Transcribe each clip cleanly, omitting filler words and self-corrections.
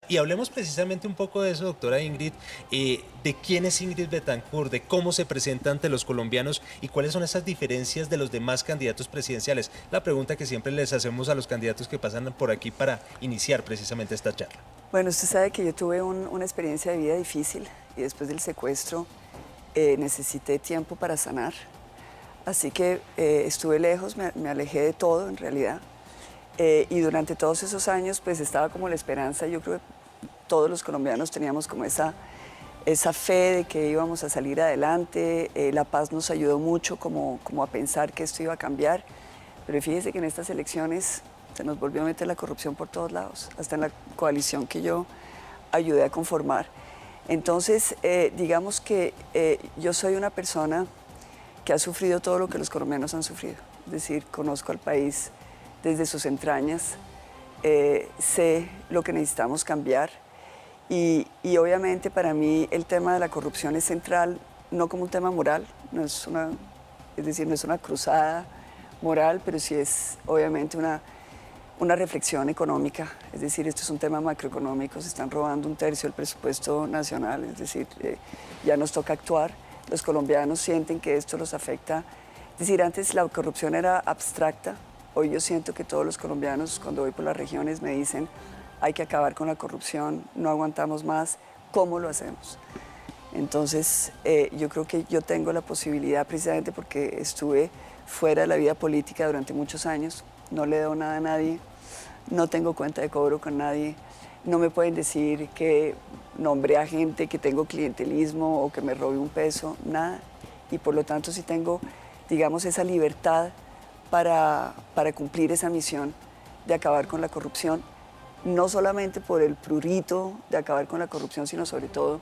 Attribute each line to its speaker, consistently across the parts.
Speaker 1: Y hablemos precisamente un poco de eso, doctora Ingrid, de quién es Ingrid Betancourt, de cómo se presenta ante los colombianos y cuáles son esas diferencias de los demás candidatos presidenciales. La pregunta que siempre les hacemos a los candidatos que pasan por aquí para iniciar precisamente esta charla.
Speaker 2: Bueno, usted sabe que yo tuve una experiencia de vida difícil y después del secuestro necesité tiempo para sanar. Así que estuve lejos, me alejé de todo en realidad. Y durante todos esos años pues estaba como la esperanza, yo creo que todos los colombianos teníamos como esa fe de que íbamos a salir adelante. La paz nos ayudó mucho como a pensar que esto iba a cambiar. Pero fíjese que en estas elecciones se nos volvió a meter la corrupción por todos lados, hasta en la coalición que yo ayudé a conformar. Entonces, digamos que yo soy una persona que ha sufrido todo lo que los colombianos han sufrido. Es decir, conozco al país desde sus entrañas, sé lo que necesitamos cambiar y obviamente para mí el tema de la corrupción es central, no como un tema moral, es decir, no es una cruzada moral, pero sí es obviamente una reflexión económica, es decir, esto es un tema macroeconómico, se están robando 1/3 del presupuesto nacional, es decir, ya nos toca actuar, los colombianos sienten que esto los afecta, es decir, antes la corrupción era abstracta, hoy yo siento que todos los colombianos cuando voy por las regiones me dicen hay que acabar con la corrupción, no aguantamos más, ¿cómo lo hacemos? Entonces, yo creo que yo tengo la posibilidad, precisamente porque estuve fuera de la vida política durante muchos años, no le debo nada a nadie, no tengo cuenta de cobro con nadie, no me pueden decir que nombré a gente, que tengo clientelismo o que me robé un peso, nada. Y por lo tanto sí tengo, digamos, esa libertad para cumplir esa misión de acabar con la corrupción, no solamente por el prurito de acabar con la corrupción, sino sobre todo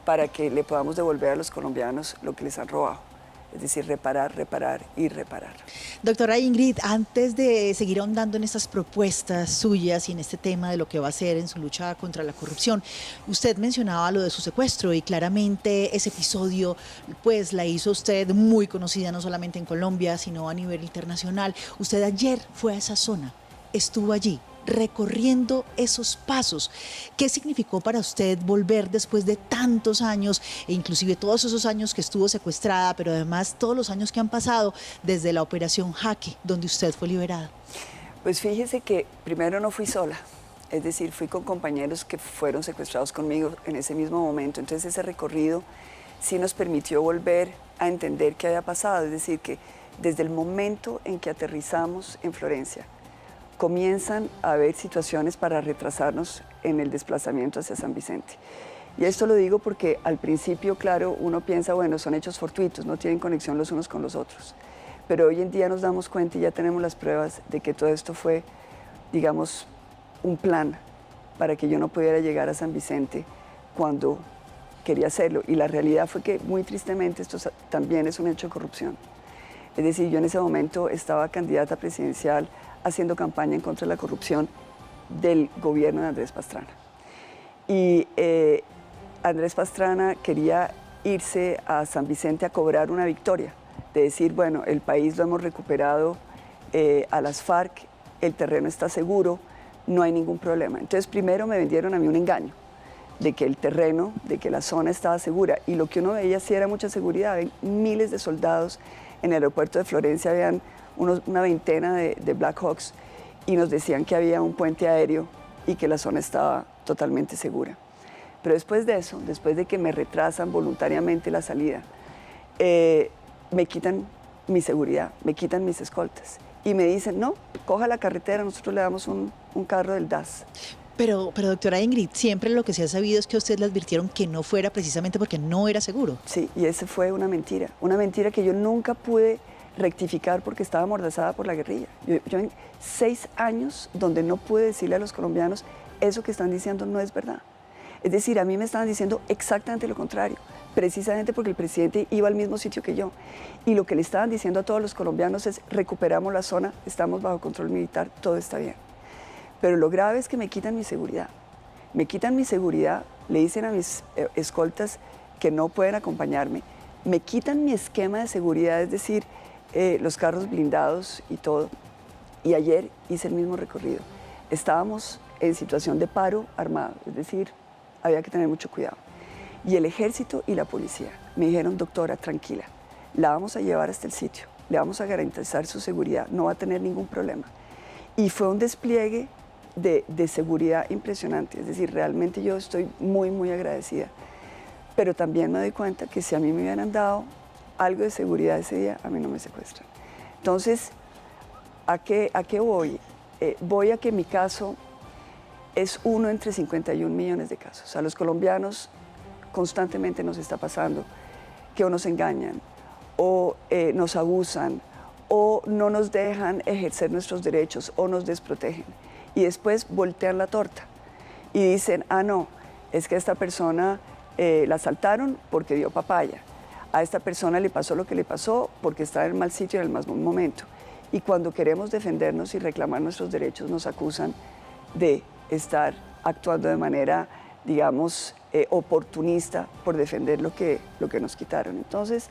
Speaker 2: para que le podamos devolver a los colombianos lo que les han robado. Es decir, reparar, reparar y reparar.
Speaker 3: Doctora Ingrid, antes de seguir ahondando en estas propuestas suyas y en este tema de lo que va a hacer en su lucha contra la corrupción, usted mencionaba lo de su secuestro y claramente ese episodio pues la hizo usted muy conocida no solamente en Colombia, sino a nivel internacional. Usted ayer fue a esa zona, estuvo allí, recorriendo esos pasos. ¿Qué significó para usted volver después de tantos años, e inclusive todos esos años que estuvo secuestrada, pero además todos los años que han pasado desde la operación Jaque, donde usted fue liberada?
Speaker 2: Pues fíjese que primero no fui sola, es decir, fui con compañeros que fueron secuestrados conmigo en ese mismo momento. Entonces ese recorrido sí nos permitió volver a entender qué había pasado, es decir, que desde el momento en que aterrizamos en Florencia, comienzan a haber situaciones para retrasarnos en el desplazamiento hacia San Vicente. Y esto lo digo porque al principio, claro, uno piensa, bueno, son hechos fortuitos, no tienen conexión los unos con los otros. Pero hoy en día nos damos cuenta y ya tenemos las pruebas de que todo esto fue, digamos, un plan para que yo no pudiera llegar a San Vicente cuando quería hacerlo. Y la realidad fue que, muy tristemente, esto también es un hecho de corrupción. Es decir, yo en ese momento estaba candidata presidencial haciendo campaña en contra de la corrupción del gobierno de Andrés Pastrana. Y Andrés Pastrana quería irse a San Vicente a cobrar una victoria, de decir, bueno, el país lo hemos recuperado a las FARC, el terreno está seguro, no hay ningún problema. Entonces primero me vendieron a mí un engaño, de que el terreno, de que la zona estaba segura, y lo que uno veía sí era mucha seguridad, había miles de soldados en el aeropuerto de Florencia, habían una veintena de Black Hawks y nos decían que había un puente aéreo y que la zona estaba totalmente segura. Pero después de eso, después de que me retrasan voluntariamente la salida, me quitan mi seguridad, me quitan mis escoltas y me dicen, no, coja la carretera, nosotros le damos un carro del DAS.
Speaker 3: Pero doctora Ingrid, siempre lo que se ha sabido es que a usted le advirtieron que no fuera precisamente porque no era seguro.
Speaker 2: Sí, y esa fue una mentira que yo nunca pude rectificar porque estaba amordazada por la guerrilla. Yo en 6 años donde no pude decirle a los colombianos, eso que están diciendo no es verdad. Es decir, a mí me estaban diciendo exactamente lo contrario, precisamente porque el presidente iba al mismo sitio que yo. Y lo que le estaban diciendo a todos los colombianos es, recuperamos la zona, estamos bajo control militar, todo está bien. Pero lo grave es que me quitan mi seguridad. Me quitan mi seguridad, le dicen a mis escoltas que no pueden acompañarme, me quitan mi esquema de seguridad, es decir, los carros blindados y todo. Y ayer hice el mismo recorrido. Estábamos en situación de paro armado, es decir, había que tener mucho cuidado. Y el ejército y la policía me dijeron, doctora, tranquila, la vamos a llevar hasta el sitio, le vamos a garantizar su seguridad, no va a tener ningún problema. Y fue un despliegue de seguridad impresionante, es decir, realmente yo estoy muy, muy agradecida. Pero también me doy cuenta que si a mí me hubieran dado algo de seguridad ese día, a mí no me secuestran. Entonces, ¿a qué voy? Voy a que mi caso es uno entre 51 millones de casos. A los colombianos constantemente nos está pasando que o nos engañan, o nos abusan, o no nos dejan ejercer nuestros derechos, o nos desprotegen. Y después voltean la torta y dicen, ah, no, es que a esta persona la asaltaron porque dio papaya. A esta persona le pasó lo que le pasó porque está en el mal sitio en el mal momento. Y cuando queremos defendernos y reclamar nuestros derechos, nos acusan de estar actuando de manera, digamos, oportunista por defender lo que nos quitaron. Entonces,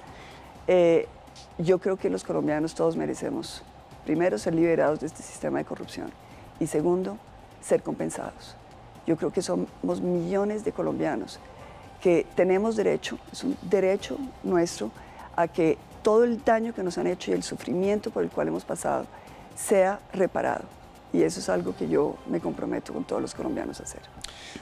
Speaker 2: yo creo que los colombianos todos merecemos, primero, ser liberados de este sistema de corrupción y segundo, ser compensados. Yo creo que somos millones de colombianos que tenemos derecho, es un derecho nuestro, a que todo el daño que nos han hecho y el sufrimiento por el cual hemos pasado sea reparado. Y eso es algo que yo me comprometo con todos los colombianos a hacer.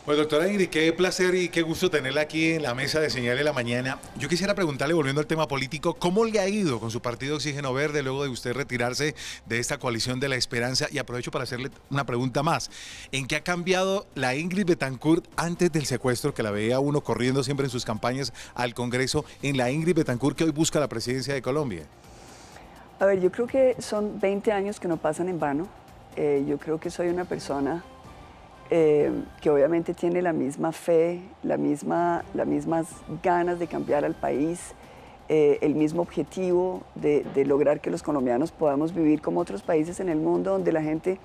Speaker 4: Pues doctora Ingrid, qué placer y qué gusto tenerla aquí en la mesa de Señal de la Mañana. Yo quisiera preguntarle, volviendo al tema político, ¿cómo le ha ido con su partido Oxígeno Verde luego de usted retirarse de esta coalición de la esperanza? Y aprovecho para hacerle una pregunta más. ¿En qué ha cambiado la Ingrid Betancourt antes del secuestro, que la veía uno corriendo siempre en sus campañas al Congreso, en la Ingrid Betancourt que hoy busca la presidencia de Colombia?
Speaker 2: A ver, yo creo que son 20 años que no pasan en vano. Yo creo que soy una persona que obviamente tiene la misma fe, las mismas ganas de cambiar al país, el mismo objetivo de lograr que los colombianos podamos vivir como otros países en el mundo, donde la gente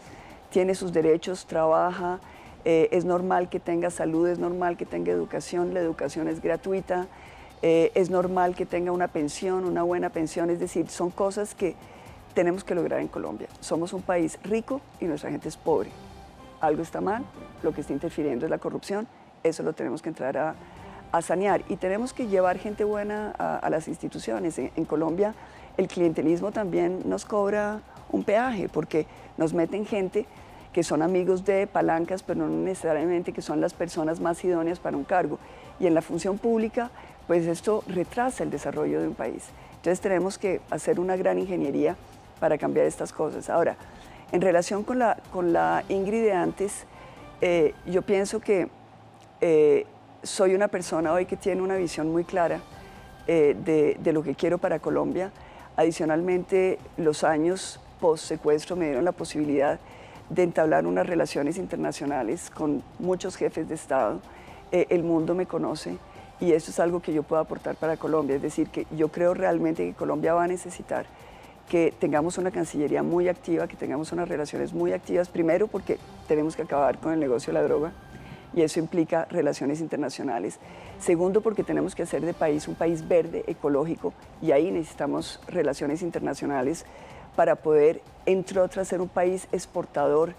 Speaker 2: tiene sus derechos, trabaja, es normal que tenga salud, es normal que tenga educación, la educación es gratuita, es normal que tenga una pensión, una buena pensión, es decir, son cosas que tenemos que lograr en Colombia. Somos un país rico y nuestra gente es pobre. Algo está mal, lo que está interfiriendo es la corrupción, eso lo tenemos que entrar a sanear y tenemos que llevar gente buena a las instituciones. En Colombia el clientelismo también nos cobra un peaje porque nos meten gente que son amigos de palancas, pero no necesariamente que son las personas más idóneas para un cargo. Y en la función pública, pues esto retrasa el desarrollo de un país. Entonces tenemos que hacer una gran ingeniería para cambiar estas cosas. Ahora, en relación con la Ingrid de antes, yo pienso que soy una persona hoy que tiene una visión muy clara de lo que quiero para Colombia. Adicionalmente, los años post-secuestro me dieron la posibilidad de entablar unas relaciones internacionales con muchos jefes de Estado. El mundo me conoce y eso es algo que yo puedo aportar para Colombia. Es decir, que yo creo realmente que Colombia va a necesitar que tengamos una Cancillería muy activa, que tengamos unas relaciones muy activas, primero porque tenemos que acabar con el negocio de la droga y eso implica relaciones internacionales. Segundo, porque tenemos que hacer de país un país verde, ecológico, y ahí necesitamos relaciones internacionales para poder, entre otras, ser un país exportador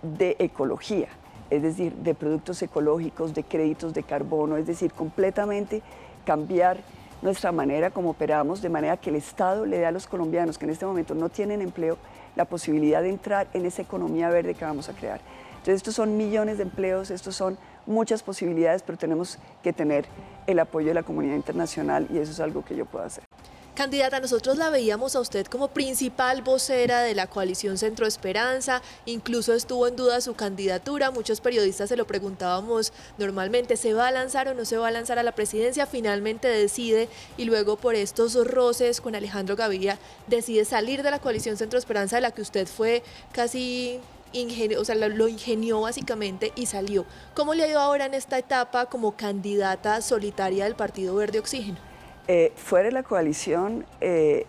Speaker 2: de ecología, es decir, de productos ecológicos, de créditos de carbono, es decir, completamente cambiar nuestra manera como operamos, de manera que el Estado le dé a los colombianos que en este momento no tienen empleo la posibilidad de entrar en esa economía verde que vamos a crear. Entonces, estos son millones de empleos, estos son muchas posibilidades, pero tenemos que tener el apoyo de la comunidad internacional y eso es algo que yo puedo hacer.
Speaker 5: Candidata, nosotros la veíamos a usted como principal vocera de la coalición Centro Esperanza, incluso estuvo en duda su candidatura, muchos periodistas se lo preguntábamos normalmente, ¿se va a lanzar o no se va a lanzar a la presidencia? Finalmente decide y luego por estos roces con Alejandro Gaviria decide salir de la coalición Centro Esperanza de la que usted fue casi lo ingenió básicamente y salió. ¿Cómo le ha ido ahora en esta etapa como candidata solitaria del Partido Verde Oxígeno?
Speaker 2: Fuera de la coalición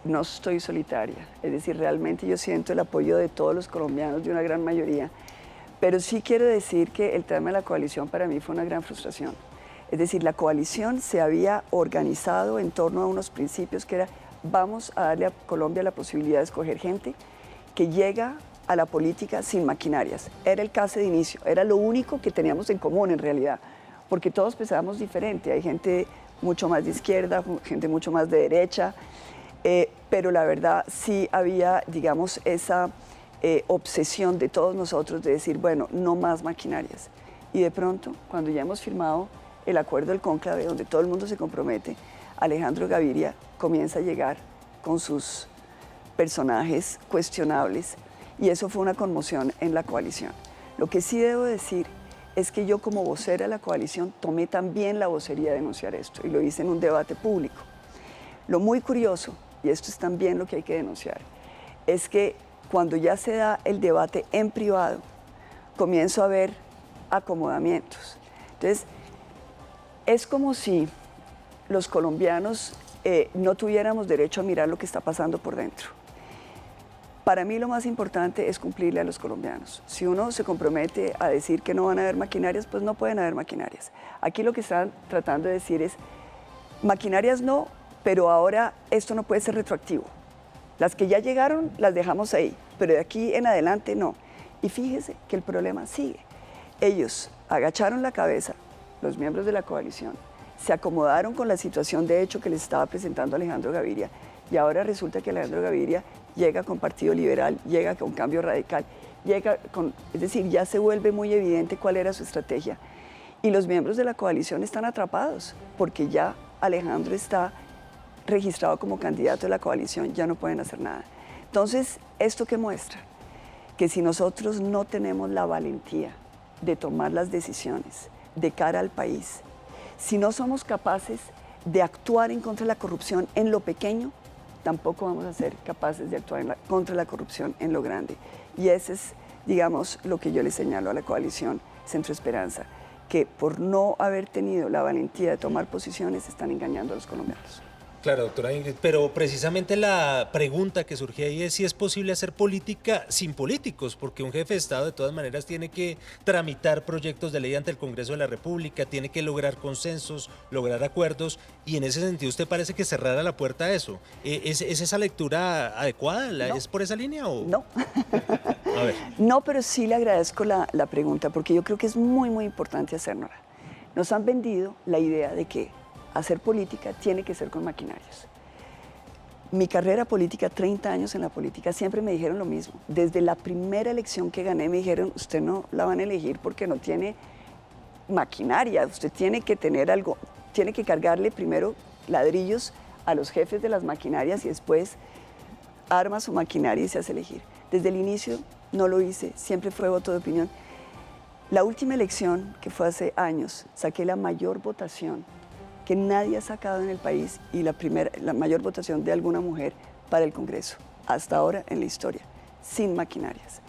Speaker 2: no estoy solitaria, es decir, realmente yo siento el apoyo de todos los colombianos, de una gran mayoría, pero sí quiero decir que el tema de la coalición para mí fue una gran frustración. Es decir, la coalición se había organizado en torno a unos principios que era vamos a darle a Colombia la posibilidad de escoger gente que llega a la política sin maquinarias. Era el caso de inicio, era lo único que teníamos en común en realidad, porque todos pensábamos diferente. Hay gente mucho más de izquierda, gente mucho más de derecha, pero la verdad sí había, digamos, esa obsesión de todos nosotros de decir, bueno, no más maquinarias. Y de pronto, cuando ya hemos firmado el acuerdo del cónclave, donde todo el mundo se compromete, Alejandro Gaviria comienza a llegar con sus personajes cuestionables, y eso fue una conmoción en la coalición. Lo que sí debo decir es que yo, como vocera de la coalición, tomé también la vocería de denunciar esto, y lo hice en un debate público. Lo muy curioso, y esto es también lo que hay que denunciar, es que cuando ya se da el debate en privado, comienzo a ver acomodamientos. Entonces, es como si los colombianos no tuviéramos derecho a mirar lo que está pasando por dentro. Para mí lo más importante es cumplirle a los colombianos. Si uno se compromete a decir que no van a haber maquinarias, pues no pueden haber maquinarias. Aquí lo que están tratando de decir es, maquinarias no, pero ahora esto no puede ser retroactivo. Las que ya llegaron las dejamos ahí, pero de aquí en adelante no. Y fíjese que el problema sigue. Ellos agacharon la cabeza, los miembros de la coalición, se acomodaron con la situación de hecho que les estaba presentando Alejandro Gaviria, y ahora resulta que Alejandro Gaviria llega con Partido Liberal, llega con Cambio Radical, es decir, ya se vuelve muy evidente cuál era su estrategia. Y los miembros de la coalición están atrapados, porque ya Alejandro está registrado como candidato de la coalición, ya no pueden hacer nada. Entonces, ¿esto qué muestra? Que si nosotros no tenemos la valentía de tomar las decisiones de cara al país, si no somos capaces de actuar en contra de la corrupción en lo pequeño, tampoco vamos a ser capaces de actuar contra la corrupción en lo grande. Y ese es, digamos, lo que yo le señalo a la coalición Centro Esperanza, que por no haber tenido la valentía de tomar posiciones están engañando a los colombianos.
Speaker 1: Claro, doctora Ingrid, pero precisamente la pregunta que surge ahí es si es posible hacer política sin políticos, porque un jefe de Estado de todas maneras tiene que tramitar proyectos de ley ante el Congreso de la República, tiene que lograr consensos, lograr acuerdos, y en ese sentido usted parece que cerrara la puerta a eso. ¿Es esa lectura adecuada?
Speaker 2: No.
Speaker 1: ¿Es por esa línea o...?
Speaker 2: No.
Speaker 1: A ver.
Speaker 2: No, pero sí le agradezco la pregunta, porque yo creo que es muy, muy importante hacernosla. Nos han vendido la idea de que hacer política tiene que ser con maquinarias. Mi carrera política, 30 años en la política, siempre me dijeron lo mismo. Desde la primera elección que gané me dijeron, usted no la van a elegir porque no tiene maquinaria, usted tiene que tener algo, tiene que cargarle primero ladrillos a los jefes de las maquinarias y después arma su maquinaria y se hace elegir. Desde el inicio no lo hice, siempre fue voto de opinión. La última elección, que fue hace años, saqué la mayor votación que nadie ha sacado en el país y la mayor votación de alguna mujer para el Congreso, hasta ahora en la historia, sin maquinarias.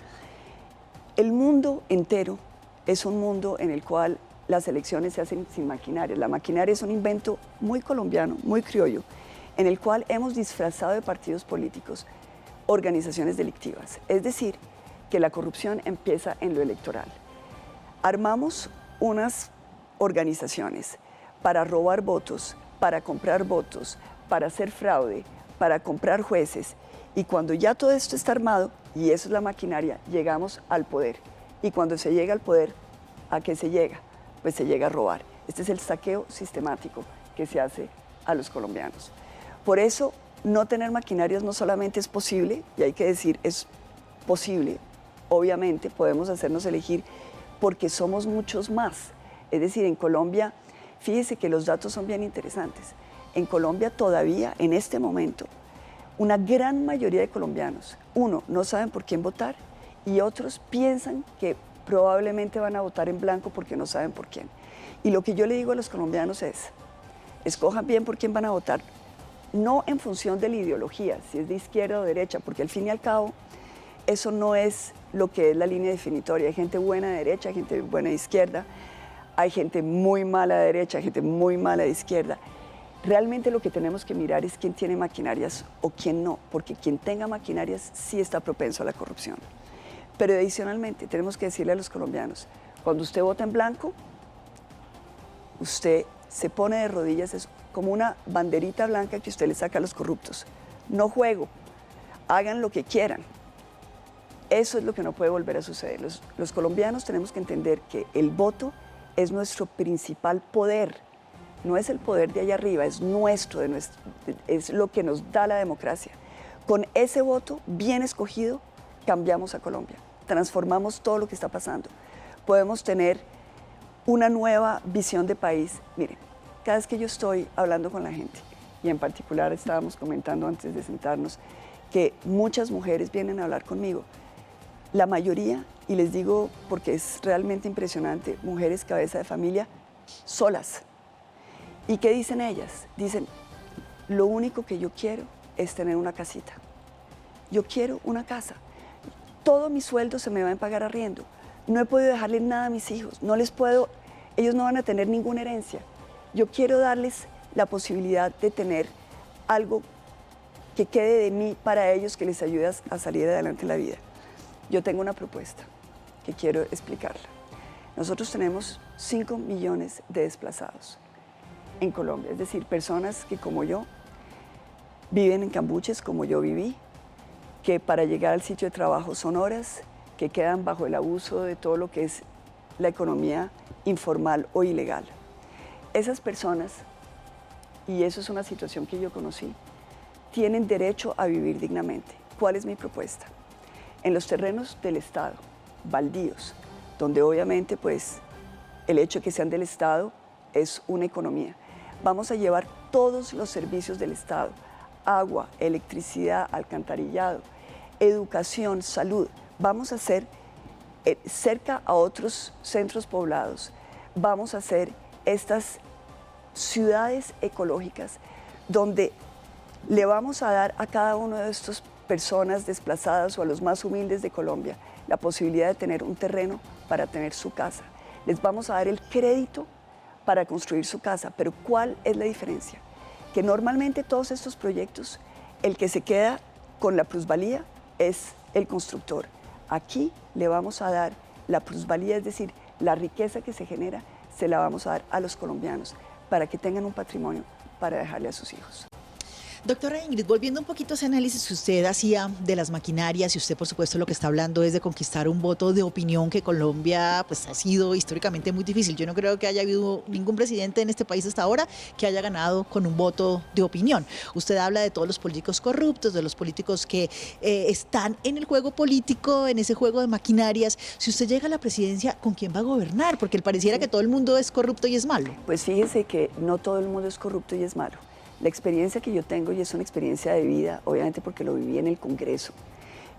Speaker 2: El mundo entero es un mundo en el cual las elecciones se hacen sin maquinarias. La maquinaria es un invento muy colombiano, muy criollo, en el cual hemos disfrazado de partidos políticos organizaciones delictivas. Es decir, que la corrupción empieza en lo electoral. Armamos unas organizaciones para robar votos, para comprar votos, para hacer fraude, para comprar jueces. Y cuando ya todo esto está armado, y eso es la maquinaria, llegamos al poder. Y cuando se llega al poder, ¿a qué se llega? Pues se llega a robar. Este es el saqueo sistemático que se hace a los colombianos. Por eso, no tener maquinarias no solamente es posible, y hay que decir, es posible. Obviamente podemos hacernos elegir porque somos muchos más. Es decir, en Colombia, fíjese que los datos son bien interesantes. En Colombia todavía, en este momento, una gran mayoría de colombianos, uno, no saben por quién votar y otros piensan que probablemente van a votar en blanco porque no saben por quién. Y lo que yo le digo a los colombianos es, escojan bien por quién van a votar, no en función de la ideología, si es de izquierda o derecha, porque al fin y al cabo, eso no es lo que es la línea definitoria. Hay gente buena de derecha, hay gente buena de izquierda, hay gente muy mala de derecha, hay gente muy mala de izquierda. Realmente lo que tenemos que mirar es quién tiene maquinarias o quién no, porque quien tenga maquinarias sí está propenso a la corrupción. Pero adicionalmente tenemos que decirle a los colombianos, cuando usted vota en blanco, usted se pone de rodillas, es como una banderita blanca que usted le saca a los corruptos. No juego, hagan lo que quieran. Eso es lo que no puede volver a suceder. Los colombianos tenemos que entender que el voto es nuestro principal poder. No es el poder de allá arriba, es nuestro, es lo que nos da la democracia. Con ese voto bien escogido, cambiamos a Colombia, transformamos todo lo que está pasando. Podemos tener una nueva visión de país. Miren, cada vez que yo estoy hablando con la gente, y en particular estábamos comentando antes de sentarnos, que muchas mujeres vienen a hablar conmigo, la mayoría, y les digo porque es realmente impresionante, mujeres cabeza de familia solas. ¿Y qué dicen ellas? Dicen, lo único que yo quiero es tener una casita. Yo quiero una casa. Todo mi sueldo se me va a pagar arriendo. No he podido dejarle nada a mis hijos. No les puedo, ellos no van a tener ninguna herencia. Yo quiero darles la posibilidad de tener algo que quede de mí para ellos, que les ayude a salir adelante en la vida. Yo tengo una propuesta que quiero explicarla. Nosotros tenemos 5 millones de desplazados en Colombia, es decir, personas que como yo viven en cambuches como yo viví, que para llegar al sitio de trabajo son horas, que quedan bajo el abuso de todo lo que es la economía informal o ilegal. Esas personas, y eso es una situación que yo conocí, tienen derecho a vivir dignamente. ¿Cuál es mi propuesta? En los terrenos del Estado, baldíos, donde obviamente pues el hecho de que sean del Estado es una economía. Vamos a llevar todos los servicios del Estado, agua, electricidad, alcantarillado, educación, salud. Vamos a hacer cerca a otros centros poblados, vamos a hacer estas ciudades ecológicas donde le vamos a dar a cada uno de estas personas desplazadas o a los más humildes de Colombia la posibilidad de tener un terreno para tener su casa. Les vamos a dar el crédito para construir su casa, pero ¿cuál es la diferencia? Que normalmente todos estos proyectos, el que se queda con la plusvalía es el constructor. Aquí le vamos a dar la plusvalía, es decir, la riqueza que se genera, se la vamos a dar a los colombianos para que tengan un patrimonio para dejarle a sus hijos.
Speaker 3: Doctora Ingrid, volviendo un poquito a ese análisis que usted hacía de las maquinarias, y usted por supuesto lo que está hablando es de conquistar un voto de opinión, que Colombia pues ha sido históricamente muy difícil. Yo no creo que haya habido ningún presidente en este país hasta ahora que haya ganado con un voto de opinión. Usted habla de todos los políticos corruptos, de los políticos que están en el juego político, en ese juego de maquinarias. Si usted llega a la presidencia, ¿con quién va a gobernar? Porque pareciera que todo el mundo es corrupto y es malo.
Speaker 2: Pues fíjese que no todo el mundo es corrupto y es malo. La experiencia que yo tengo, y es una experiencia de vida, obviamente porque lo viví en el Congreso,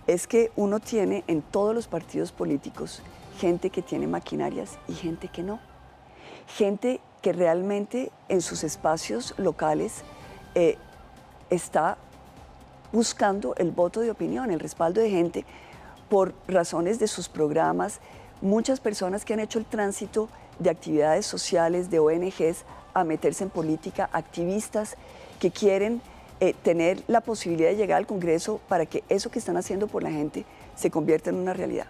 Speaker 2: es que uno tiene en todos los partidos políticos gente que tiene maquinarias y gente que no. Gente que realmente en sus espacios locales está buscando el voto de opinión, el respaldo de gente por razones de sus programas. Muchas personas que han hecho el tránsito de actividades sociales, de ONGs, a meterse en política, activistas que quieren tener la posibilidad de llegar al Congreso para que eso que están haciendo por la gente se convierta en una realidad.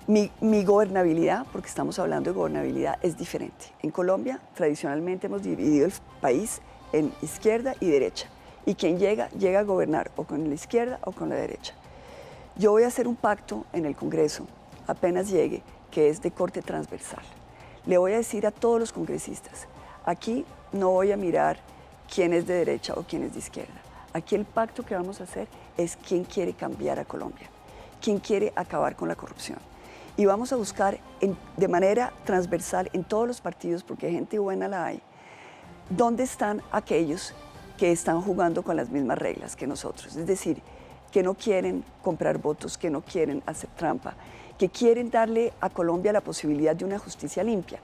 Speaker 2: Mi gobernabilidad, porque estamos hablando de gobernabilidad, es diferente. En Colombia, tradicionalmente hemos dividido el país en izquierda y derecha, y quien llega a gobernar o con la izquierda o con la derecha. Yo voy a hacer un pacto en el Congreso, apenas llegue, que es de corte transversal. Le voy a decir a todos los congresistas, aquí no voy a mirar quién es de derecha o quién es de izquierda. Aquí el pacto que vamos a hacer es quién quiere cambiar a Colombia, quién quiere acabar con la corrupción. Y vamos a buscar de manera transversal en todos los partidos, porque gente buena la hay, dónde están aquellos que están jugando con las mismas reglas que nosotros. Es decir, que no quieren comprar votos, que no quieren hacer trampa, que quieren darle a Colombia la posibilidad de una justicia limpia.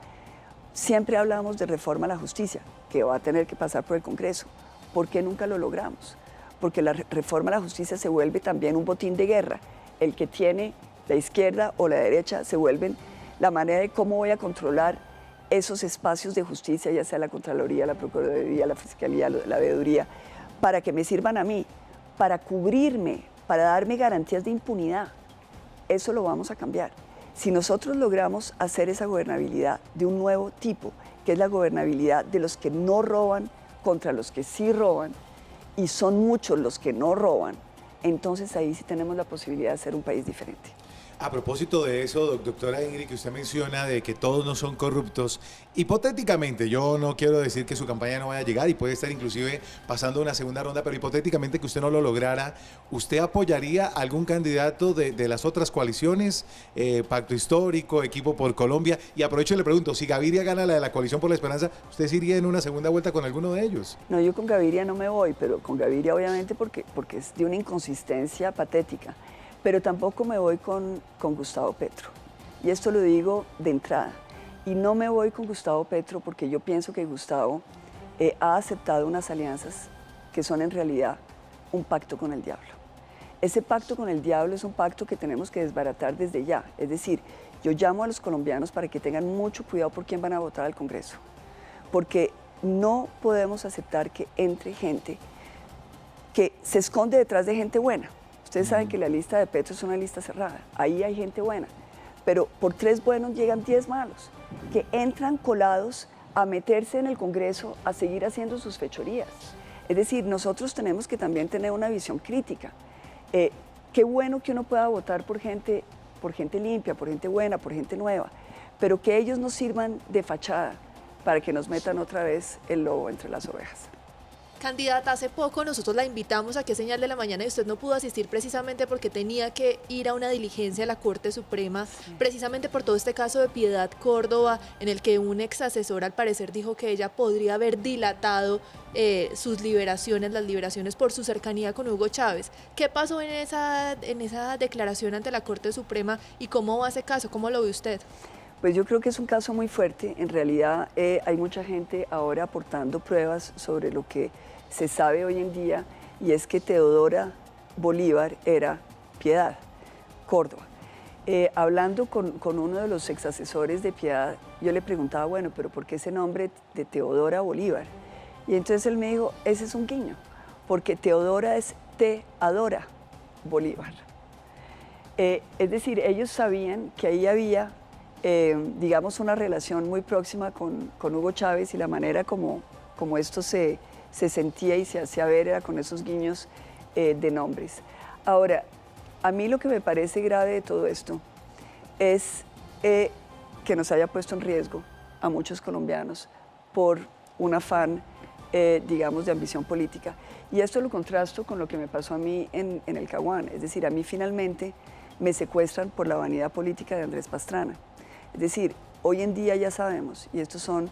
Speaker 2: Siempre hablamos de reforma a la justicia, que va a tener que pasar por el Congreso. ¿Por qué nunca lo logramos? Porque la reforma a la justicia se vuelve también un botín de guerra. El que tiene la izquierda o la derecha se vuelven la manera de cómo voy a controlar esos espacios de justicia, ya sea la Contraloría, la Procuraduría, la Fiscalía, la Veeduría, para que me sirvan a mí, para cubrirme, para darme garantías de impunidad. Eso lo vamos a cambiar. Si nosotros logramos hacer esa gobernabilidad de un nuevo tipo, que es la gobernabilidad de los que no roban contra los que sí roban, y son muchos los que no roban, entonces ahí sí tenemos la posibilidad de ser un país diferente.
Speaker 4: A propósito de eso, doctora Ingrid, que usted menciona de que todos no son corruptos, hipotéticamente, yo no quiero decir que su campaña no vaya a llegar y puede estar inclusive pasando una segunda ronda, pero hipotéticamente que usted no lo lograra, ¿usted apoyaría a algún candidato de las otras coaliciones, Pacto Histórico, Equipo por Colombia? Y aprovecho y le pregunto, si Gaviria gana la de la Coalición por la Esperanza, ¿usted se iría en una segunda vuelta con alguno de ellos?
Speaker 2: No, yo con Gaviria no me voy, pero con Gaviria obviamente porque es de una inconsistencia patética. Pero tampoco me voy con Gustavo Petro. Y esto lo digo de entrada. Y no me voy con Gustavo Petro porque yo pienso que Gustavo ha aceptado unas alianzas que son en realidad un pacto con el diablo. Ese pacto con el diablo es un pacto que tenemos que desbaratar desde ya. Es decir, yo llamo a los colombianos para que tengan mucho cuidado por quién van a votar al Congreso. Porque no podemos aceptar que entre gente que se esconde detrás de gente buena. Ustedes saben que la lista de Petro es una lista cerrada, ahí hay gente buena, pero por 3 buenos llegan 10 malos, que entran colados a meterse en el Congreso, a seguir haciendo sus fechorías. Es decir, nosotros tenemos que también tener una visión crítica. Qué bueno que uno pueda votar por gente limpia, por gente buena, por gente nueva, pero que ellos nos sirvan de fachada para que nos metan otra vez el lobo entre las ovejas.
Speaker 5: Candidata, hace poco nosotros la invitamos a qué Señal de la Mañana y usted no pudo asistir precisamente porque tenía que ir a una diligencia a la Corte Suprema, precisamente por todo este caso de Piedad Córdoba, en el que un ex asesor al parecer dijo que ella podría haber dilatado sus liberaciones, las liberaciones por su cercanía con Hugo Chávez. ¿Qué pasó en esa declaración ante la Corte Suprema y cómo va ese caso? ¿Cómo lo ve usted?
Speaker 2: Pues yo creo que es un caso muy fuerte. En realidad hay mucha gente ahora aportando pruebas sobre lo que se sabe hoy en día, y es que Teodora Bolívar era Piedad Córdoba. Hablando con uno de los ex asesores de Piedad, yo le preguntaba, bueno, pero ¿por qué ese nombre de Teodora Bolívar? Y entonces él me dijo, ese es un guiño, porque Teodora es Te-adora Bolívar. Es decir, ellos sabían que ahí había, digamos, una relación muy próxima con Hugo Chávez, y la manera como esto se sentía y se hacía ver era con esos guiños de nombres. Ahora, a mí lo que me parece grave de todo esto es que nos haya puesto en riesgo a muchos colombianos por un afán, digamos, de ambición política. Y esto lo contrasto con lo que me pasó a mí en el Caguán. Es decir, a mí finalmente me secuestran por la vanidad política de Andrés Pastrana. Es decir, hoy en día ya sabemos, y estos son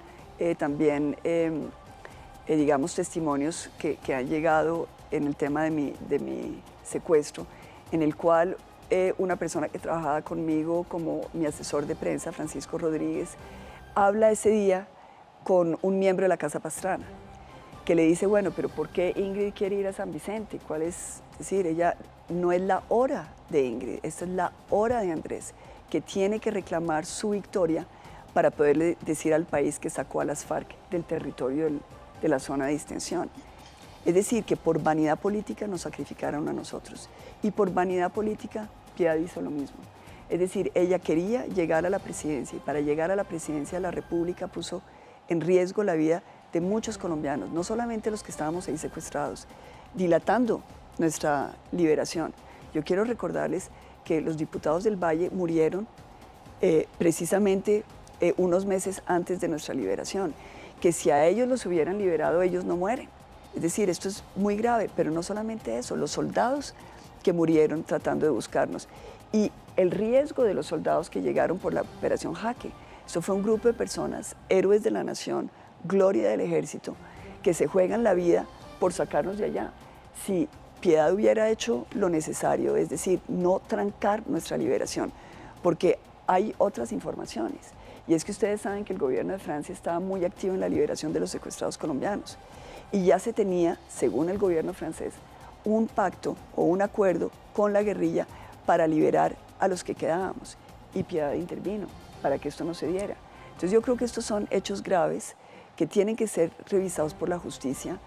Speaker 2: también digamos, testimonios que han llegado en el tema de mi secuestro, en el cual una persona que trabajaba conmigo como mi asesor de prensa, Francisco Rodríguez, habla ese día con un miembro de la Casa Pastrana, que le dice, bueno, pero ¿por qué Ingrid quiere ir a San Vicente? ¿Cuál es? Es decir, ella no es la hora de Ingrid, esta es la hora de Andrés, que tiene que reclamar su victoria para poderle decir al país que sacó a las FARC del territorio de la zona de distensión. Es decir, que por vanidad política nos sacrificaron a nosotros, y por vanidad política Piedad hizo lo mismo. Es decir, ella quería llegar a la presidencia, y para llegar a la presidencia de la República puso en riesgo la vida de muchos colombianos, no solamente los que estábamos ahí secuestrados, dilatando nuestra liberación. Yo quiero recordarles que los diputados del Valle murieron precisamente unos meses antes de nuestra liberación, que si a ellos los hubieran liberado, ellos no mueren. Es decir, esto es muy grave, pero no solamente eso, los soldados que murieron tratando de buscarnos y el riesgo de los soldados que llegaron por la Operación Jaque. Eso fue un grupo de personas, héroes de la nación, gloria del ejército, que se juegan la vida por sacarnos de allá. Si Piedad hubiera hecho lo necesario, es decir, no trancar nuestra liberación, porque hay otras informaciones. Y es que ustedes saben que el gobierno de Francia estaba muy activo en la liberación de los secuestrados colombianos. Y ya se tenía, según el gobierno francés, un pacto o un acuerdo con la guerrilla para liberar a los que quedábamos. Y Piedad intervino para que esto no se diera. Entonces yo creo que estos son hechos graves que tienen que ser revisados por la justicia.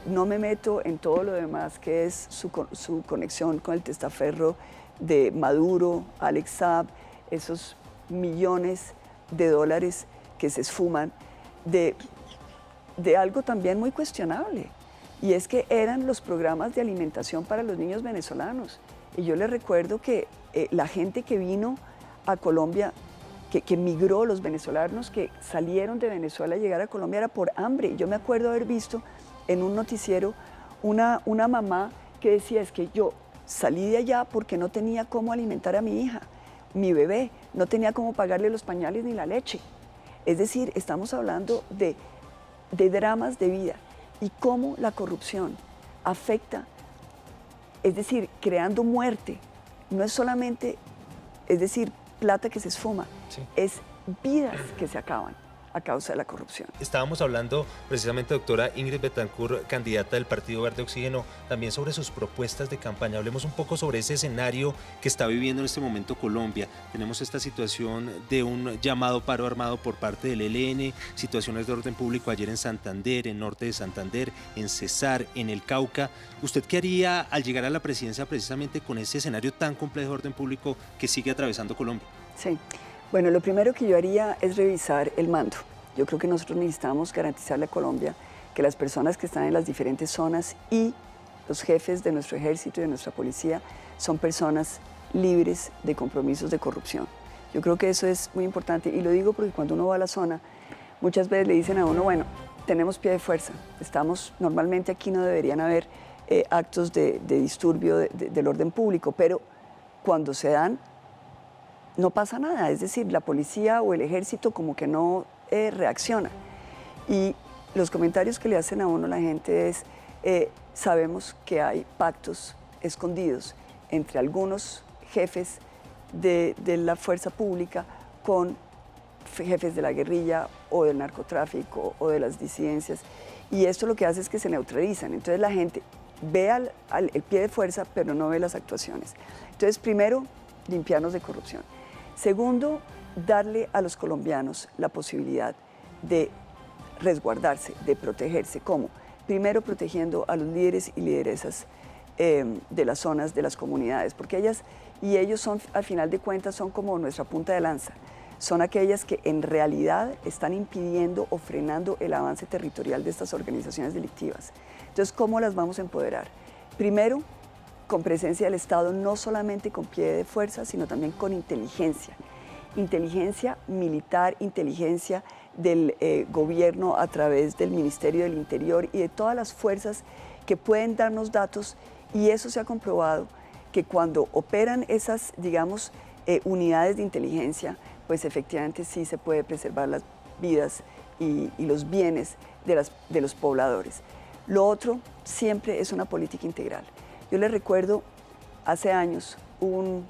Speaker 2: No me meto en todo lo demás que es su conexión con el testaferro de Maduro, Alex Saab, esos millones de dólares que se esfuman de algo también muy cuestionable, y es que eran los programas de alimentación para los niños venezolanos. Y yo les recuerdo que la gente que vino a Colombia, que migró, los venezolanos que salieron de Venezuela a llegar a Colombia, era por hambre. Y yo me acuerdo haber visto en un noticiero una mamá que decía, es que yo salí de allá porque no tenía cómo alimentar a mi hija, mi bebé, no tenía cómo pagarle los pañales ni la leche. Es decir, estamos hablando de dramas de vida y cómo la corrupción afecta, es decir, creando muerte. No es solamente, es decir, plata que se esfuma,
Speaker 1: Sí.
Speaker 2: es vidas que se acaban a causa de la corrupción.
Speaker 1: Estábamos hablando precisamente, doctora Ingrid Betancourt, candidata del Partido Verde Oxígeno, también sobre sus propuestas de campaña. Hablemos un poco sobre ese escenario que está viviendo en este momento Colombia. Tenemos esta situación de un llamado paro armado por parte del ELN, situaciones de orden público ayer en Santander, en norte de Santander, en Cesar, en el Cauca. ¿Usted qué haría al llegar a la presidencia precisamente con ese escenario tan complejo de orden público que sigue atravesando Colombia?
Speaker 2: Sí. Bueno, lo primero que yo haría es revisar el mando. Yo creo que nosotros necesitamos garantizarle a Colombia que las personas que están en las diferentes zonas y los jefes de nuestro ejército y de nuestra policía son personas libres de compromisos de corrupción. Yo creo que eso es muy importante y lo digo porque cuando uno va a la zona, muchas veces le dicen a uno, bueno, tenemos pie de fuerza, normalmente aquí no deberían haber actos de disturbio del orden público, pero cuando se dan, no pasa nada, es decir, la policía o el ejército como que no reacciona. Y los comentarios que le hacen a uno la gente es, sabemos que hay pactos escondidos entre algunos jefes de la fuerza pública con jefes de la guerrilla o del narcotráfico o de las disidencias, y esto lo que hace es que se neutralizan. Entonces la gente ve el pie de fuerza, pero no ve las actuaciones. Entonces, primero, limpiarnos de corrupción. Segundo, darle a los colombianos la posibilidad de resguardarse, de protegerse. ¿Cómo? Primero, protegiendo a los líderes y lideresas de las zonas, de las comunidades, porque ellas y ellos son, al final de cuentas, son como nuestra punta de lanza. Son aquellas que en realidad están impidiendo o frenando el avance territorial de estas organizaciones delictivas. Entonces, ¿cómo las vamos a empoderar? Primero, con presencia del Estado, no solamente con pie de fuerza, sino también con inteligencia. Inteligencia militar, inteligencia del gobierno a través del Ministerio del Interior y de todas las fuerzas que pueden darnos datos, y eso se ha comprobado que cuando operan esas, digamos, unidades de inteligencia, pues efectivamente sí se puede preservar las vidas y los bienes de los pobladores. Lo otro siempre es una política integral. Yo les recuerdo hace años un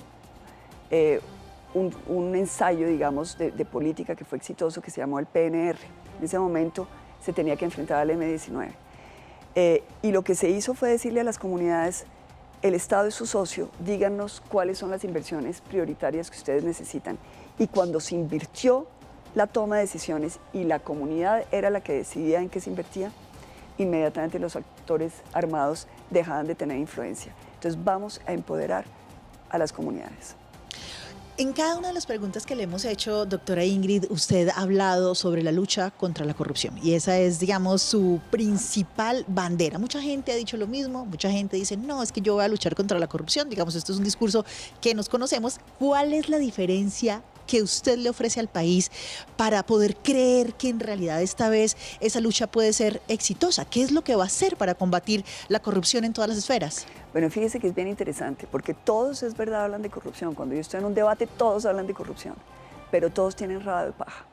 Speaker 2: ensayo, digamos, de política que fue exitoso, que se llamó el PNR. En ese momento se tenía que enfrentar al M-19. Y lo que se hizo fue decirle a las comunidades, el Estado es su socio, díganos cuáles son las inversiones prioritarias que ustedes necesitan. Y cuando se invirtió la toma de decisiones y la comunidad era la que decidía en qué se invertía, inmediatamente los actores armados dejaban de tener influencia. Entonces vamos a empoderar a las comunidades.
Speaker 3: En cada una de las preguntas que le hemos hecho, doctora Ingrid, usted ha hablado sobre la lucha contra la corrupción y esa es, digamos, su principal bandera. Mucha gente ha dicho lo mismo, mucha gente dice, no, es que yo voy a luchar contra la corrupción. Digamos, esto es un discurso que nos conocemos. ¿Cuál es la diferencia que usted le ofrece al país para poder creer que en realidad esta vez esa lucha puede ser exitosa? ¿Qué es lo que va a hacer para combatir la corrupción en todas las esferas?
Speaker 2: Bueno, fíjese que es bien interesante, porque todos, es verdad, hablan de corrupción. Cuando yo estoy en un debate, todos hablan de corrupción, pero todos tienen rabo de paja.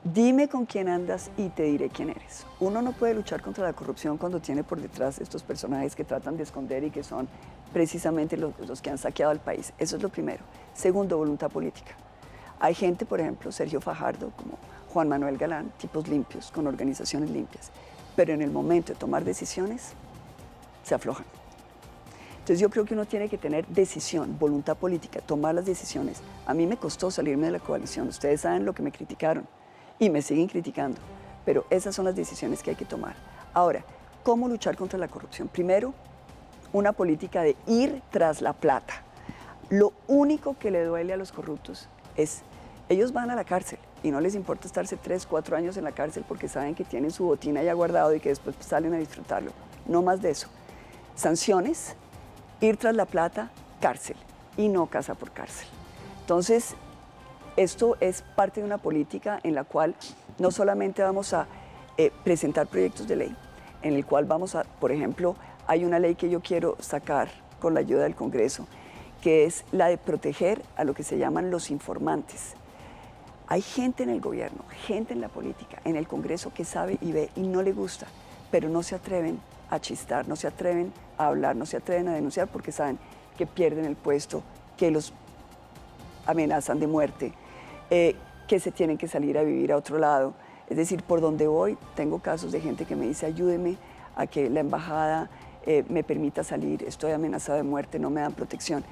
Speaker 2: Dime con quién andas y te diré quién eres. Uno no puede luchar contra la corrupción cuando tiene por detrás estos personajes que tratan de esconder y que son precisamente los que han saqueado el país. Eso es lo primero. Segundo, voluntad política. Hay gente, por ejemplo, Sergio Fajardo, como Juan Manuel Galán, tipos limpios, con organizaciones limpias, pero en el momento de tomar decisiones, se aflojan. Entonces yo creo que uno tiene que tener decisión, voluntad política, tomar las decisiones. A mí me costó salirme de la coalición, ustedes saben lo que me criticaron y me siguen criticando, pero esas son las decisiones que hay que tomar. Ahora, ¿cómo luchar contra la corrupción? Primero, una política de ir tras la plata. Lo único que le duele a los corruptos es, ellos van a la cárcel, y no les importa estarse 3, 4 años en la cárcel porque saben que tienen su botín allá guardado y que después salen a disfrutarlo. No más de eso. Sanciones, ir tras la plata, cárcel, y no casa por cárcel. Entonces, esto es parte de una política en la cual no solamente vamos a presentar proyectos de ley, en el cual vamos a, por ejemplo, hay una ley que yo quiero sacar con la ayuda del Congreso, que es la de proteger a lo que se llaman los informantes. Hay gente en el gobierno, gente en la política, en el Congreso que sabe y ve y no le gusta, pero no se atreven a chistar, no se atreven a hablar, no se atreven a denunciar porque saben que pierden el puesto, que los amenazan de muerte, que se tienen que salir a vivir a otro lado. Es decir, por donde voy, tengo casos de gente que me dice, ayúdeme a que la embajada me permita salir, estoy amenazada de muerte, no me dan protección.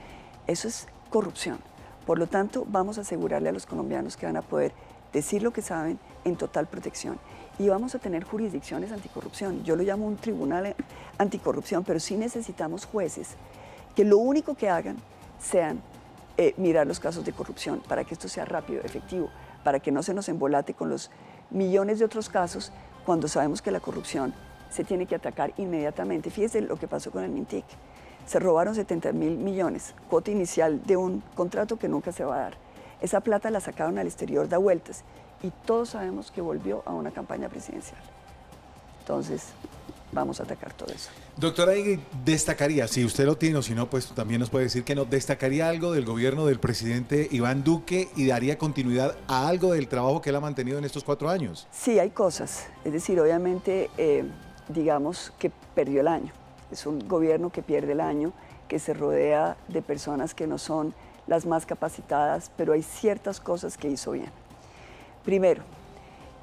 Speaker 2: Eso es corrupción. Por lo tanto, vamos a asegurarle a los colombianos que van a poder decir lo que saben en total protección. Y vamos a tener jurisdicciones anticorrupción. Yo lo llamo un tribunal anticorrupción, pero sí necesitamos jueces que lo único que hagan sean mirar los casos de corrupción para que esto sea rápido, efectivo, para que no se nos embolate con los millones de otros casos cuando sabemos que la corrupción se tiene que atacar inmediatamente. Fíjese lo que pasó con el Mintic. Se robaron 70.000 millones, cuota inicial de un contrato que nunca se va a dar. Esa plata la sacaron al exterior, da vueltas, y todos sabemos que volvió a una campaña presidencial. Entonces, vamos a atacar todo eso.
Speaker 4: Doctora Ingrid, destacaría, si usted lo tiene o si no, pues también nos puede decir que no, destacaría algo del gobierno del presidente Iván Duque y daría continuidad a algo del trabajo que él ha mantenido en estos 4 años.
Speaker 2: Sí, hay cosas. Es decir, obviamente, digamos que perdió el año. Es un gobierno que pierde el año, que se rodea de personas que no son las más capacitadas, pero hay ciertas cosas que hizo bien. Primero,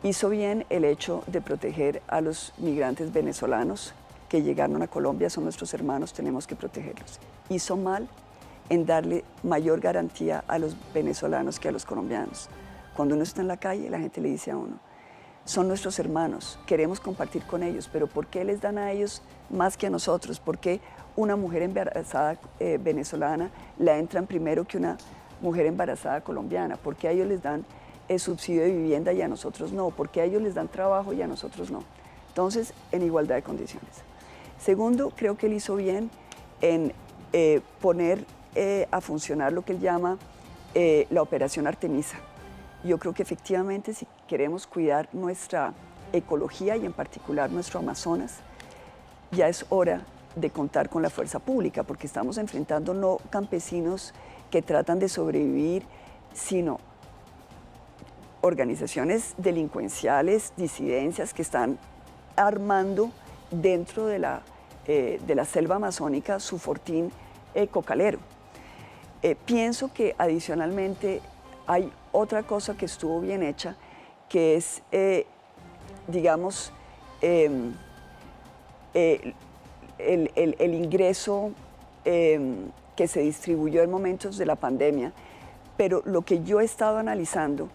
Speaker 2: hizo bien el hecho de proteger a los migrantes venezolanos que llegaron a Colombia, son nuestros hermanos, tenemos que protegerlos. Hizo mal en darle mayor garantía a los venezolanos que a los colombianos. Cuando uno está en la calle, la gente le dice a uno, son nuestros hermanos, queremos compartir con ellos, pero ¿por qué les dan a ellos más que a nosotros? ¿Por qué una mujer embarazada venezolana la entran primero que una mujer embarazada colombiana? ¿Por qué a ellos les dan el subsidio de vivienda y a nosotros no? ¿Por qué a ellos les dan trabajo y a nosotros no? Entonces, en igualdad de condiciones. Segundo, creo que él hizo bien en poner a funcionar lo que él llama la operación Artemisa. Yo creo que efectivamente si queremos cuidar nuestra ecología y en particular nuestro Amazonas, ya es hora de contar con la fuerza pública, porque estamos enfrentando no campesinos que tratan de sobrevivir, sino organizaciones delincuenciales, disidencias que están armando dentro de la selva amazónica su fortín cocalero. Pienso que adicionalmente hay otra cosa que estuvo bien hecha, que es, digamos, el ingreso que se distribuyó en momentos de la pandemia, pero lo que yo he estado analizando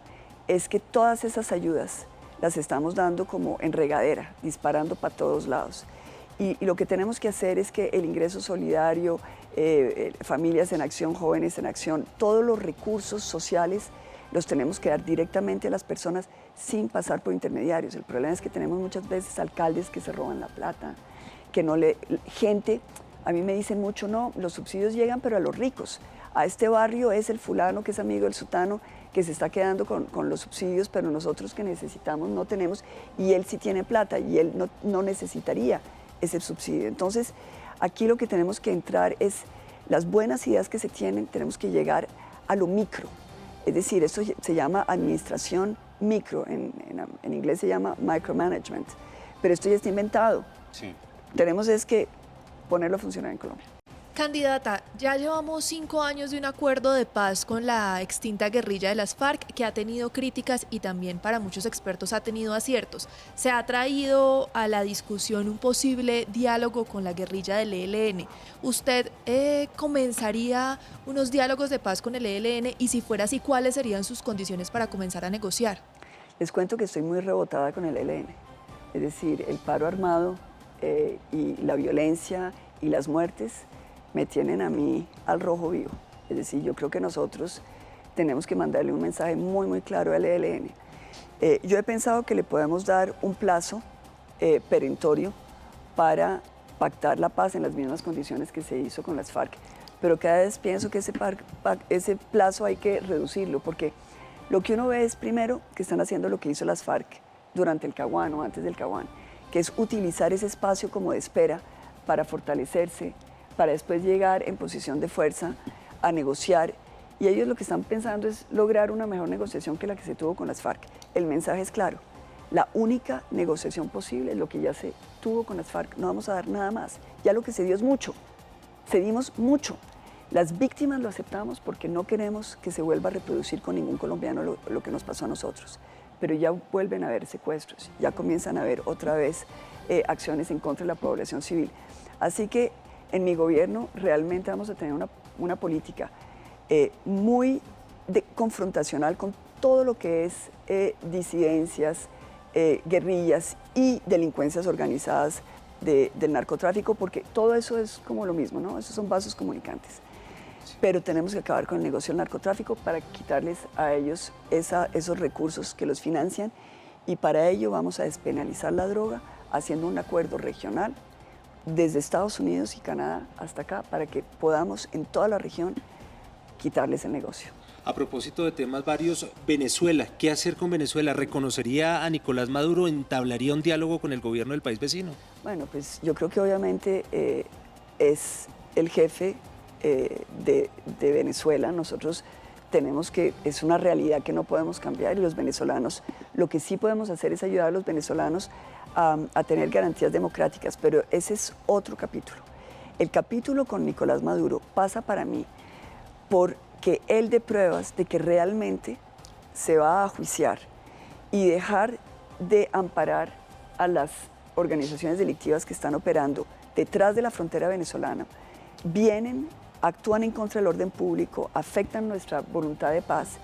Speaker 2: es que todas esas ayudas las estamos dando como en regadera, disparando para todos lados. Y lo que tenemos que hacer es que el ingreso solidario, familias en acción, jóvenes en acción, todos los recursos sociales los tenemos que dar directamente a las personas sin pasar por intermediarios. El problema es que tenemos muchas veces alcaldes que se roban la plata, que no le... Gente, a mí me dicen mucho, no, los subsidios llegan pero a los ricos. A este barrio es el fulano que es amigo del sutano que se está quedando con los subsidios, pero nosotros que necesitamos no tenemos, y él sí tiene plata y él no necesitaría ese subsidio. Entonces, aquí lo que tenemos que entrar es las buenas ideas que se tienen, tenemos que llegar a lo micro. Es decir, esto se llama administración micro, en inglés se llama micromanagement, pero esto ya está inventado.
Speaker 4: Sí.
Speaker 2: Tenemos es que ponerlo a funcionar en Colombia.
Speaker 5: Candidata, ya llevamos 5 años de un acuerdo de paz con la extinta guerrilla de las FARC que ha tenido críticas y también para muchos expertos ha tenido aciertos. Se ha traído a la discusión un posible diálogo con la guerrilla del ELN. ¿Usted comenzaría unos diálogos de paz con el ELN y si fuera así, cuáles serían sus condiciones para comenzar a negociar?
Speaker 2: Les cuento que estoy muy rebotada con el ELN. Es decir, el paro armado y la violencia y las muertes me tienen a mí al rojo vivo. Es decir, yo creo que nosotros tenemos que mandarle un mensaje muy, muy claro al ELN. Yo he pensado que le podemos dar un plazo perentorio para pactar la paz en las mismas condiciones que se hizo con las FARC, pero cada vez pienso que ese plazo hay que reducirlo, porque lo que uno ve es primero que están haciendo lo que hizo las FARC durante el Caguán o antes del Caguán, que es utilizar ese espacio como de espera para fortalecerse, para después llegar en posición de fuerza a negociar, y ellos lo que están pensando es lograr una mejor negociación que la que se tuvo con las FARC. El mensaje es claro, la única negociación posible es lo que ya se tuvo con las FARC, no vamos a dar nada más, ya lo que se dio es mucho, cedimos mucho. Las víctimas lo aceptamos porque no queremos que se vuelva a reproducir con ningún colombiano lo que nos pasó a nosotros, pero ya vuelven a haber secuestros, ya comienzan a haber otra vez acciones en contra de la población civil. Así que en mi gobierno realmente vamos a tener una política muy confrontacional con todo lo que es disidencias, guerrillas y delincuencias organizadas del narcotráfico, porque todo eso es como lo mismo, ¿no? Esos son vasos comunicantes. Pero tenemos que acabar con el negocio del narcotráfico para quitarles a ellos esos recursos que los financian, y para ello vamos a despenalizar la droga haciendo un acuerdo regional desde Estados Unidos y Canadá hasta acá para que podamos en toda la región quitarles el negocio.
Speaker 1: A propósito de temas varios, Venezuela, ¿qué hacer con Venezuela? ¿Reconocería a Nicolás Maduro? ¿Entablaría un diálogo con el gobierno del país vecino?
Speaker 2: Bueno, pues yo creo que obviamente es el jefe de Venezuela. Nosotros tenemos que, es una realidad que no podemos cambiar, y los venezolanos, lo que sí podemos hacer es ayudar a los venezolanos a tener garantías democráticas, pero ese es otro capítulo. El capítulo con Nicolás Maduro pasa para mí porque él dé pruebas de que realmente se va a juiciar y dejar de amparar a las organizaciones delictivas que están operando detrás de la frontera venezolana, vienen, actúan en contra del orden público, afectan nuestra voluntad de paz,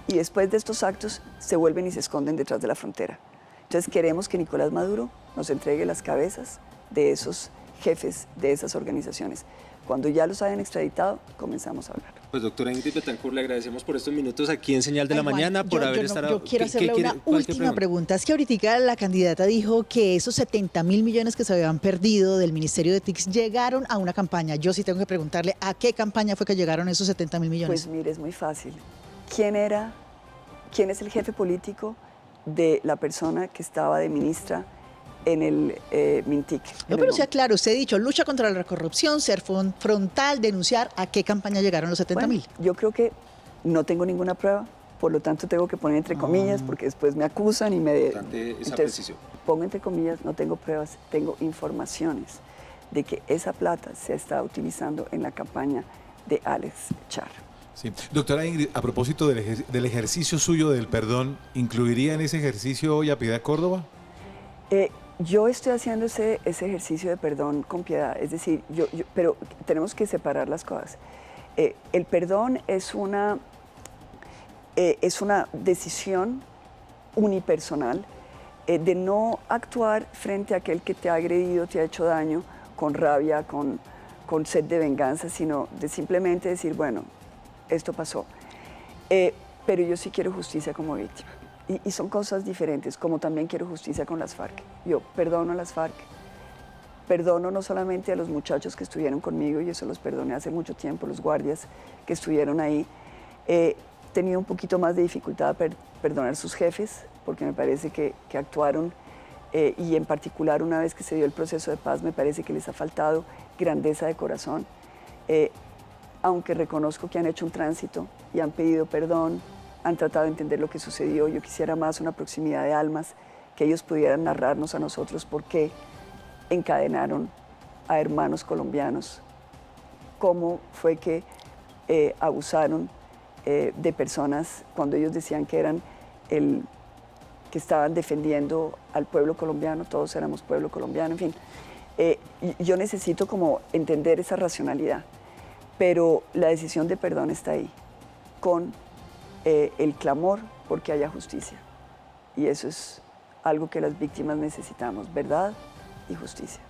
Speaker 2: y después de estos actos se vuelven y se esconden detrás de la frontera. Entonces queremos que Nicolás Maduro nos entregue las cabezas de esos jefes de esas organizaciones. Cuando ya los hayan extraditado, comenzamos a hablar.
Speaker 1: Pues doctora Ingrid Betancourt, le agradecemos por estos minutos aquí en Señal de la Mañana, por haber estado...
Speaker 3: Yo quiero hacerle una última pregunta. Es que ahorita la candidata dijo que esos 70.000 millones que se habían perdido del Ministerio de TICS llegaron a una campaña. Yo sí tengo que preguntarle, ¿a qué campaña fue que llegaron esos 70.000 millones?
Speaker 2: Pues mire, es muy fácil. ¿Quién es el jefe político de la persona que estaba de ministra en el MINTIC?
Speaker 3: No, pero sea claro, usted ha dicho lucha contra la corrupción, ser frontal, denunciar. ¿A qué campaña llegaron los 70.000?
Speaker 2: Bueno, yo creo que no tengo ninguna prueba, por lo tanto tengo que poner entre comillas, porque después me acusan y me...
Speaker 1: Entonces,
Speaker 2: pongo entre comillas, no tengo pruebas, tengo informaciones de que esa plata se está utilizando en la campaña de Alex Char.
Speaker 4: Sí. Doctora Ingrid, a propósito del ejercicio suyo del perdón, ¿incluiría en ese ejercicio hoy a Piedad Córdoba?
Speaker 2: Yo estoy haciendo ese ejercicio de perdón con Piedad, es decir, pero tenemos que separar las cosas. El perdón es una decisión unipersonal de no actuar frente a aquel que te ha agredido, te ha hecho daño, con rabia, con sed de venganza, sino de simplemente decir, bueno, esto pasó. Pero yo sí quiero justicia como víctima. Y son cosas diferentes, como también quiero justicia con las FARC. Yo perdono a las FARC, perdono no solamente a los muchachos que estuvieron conmigo, y eso los perdoné hace mucho tiempo, los guardias que estuvieron ahí. He tenido un poquito más de dificultad a perdonar a sus jefes, porque me parece que actuaron, y en particular una vez que se dio el proceso de paz, me parece que les ha faltado grandeza de corazón. Aunque reconozco que han hecho un tránsito y han pedido perdón, han tratado de entender lo que sucedió. Yo quisiera más una proximidad de almas, que ellos pudieran narrarnos a nosotros por qué encadenaron a hermanos colombianos, cómo fue que abusaron de personas cuando ellos decían que eran que estaban defendiendo al pueblo colombiano, todos éramos pueblo colombiano, en fin. Yo necesito como entender esa racionalidad, pero la decisión de perdón está ahí, con el clamor porque haya justicia. Y eso es algo que las víctimas necesitamos, verdad y justicia.